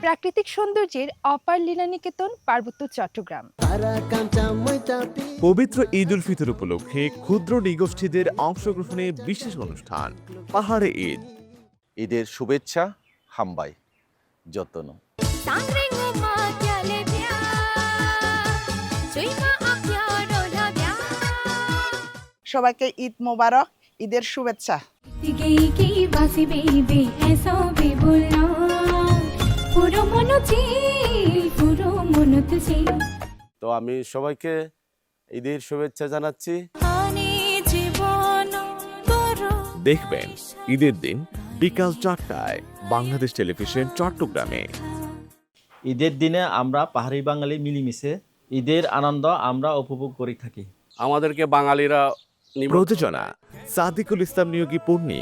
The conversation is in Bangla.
প্রাকৃতিক সৌন্দর্যের অপার লীলানিকেতন পার্বত্য চট্টগ্রাম। পবিত্র ঈদ উল ফিতর উপলক্ষে ক্ষুদ্র নৃগোষ্ঠীদের অংশগ্রহণে বিশেষ অনুষ্ঠান পাহাড়ে ঈদ। ঈদের শুভেচ্ছা হাম্বাই যত্ন। সবাইকে ঈদ মোবারক, ঈদের শুভেচ্ছা। তো আমি সবাইকে ঈদের শুভেচ্ছা জানাচ্ছি। দেখবেন ঈদের দিন বিকাল 4টায় বাংলাদেশ টেলিভিশন চট্টগ্রামে। ঈদের দিনে আমরা পাহাড়ি বাঙালি মিলেমিশে ঈদের আনন্দ আমরা উপভোগ করে থাকি। আমাদেরকে বাঙালিরা প্রযোজনা সাদিকুল ইসলাম নিয়োগী পূর্ণি।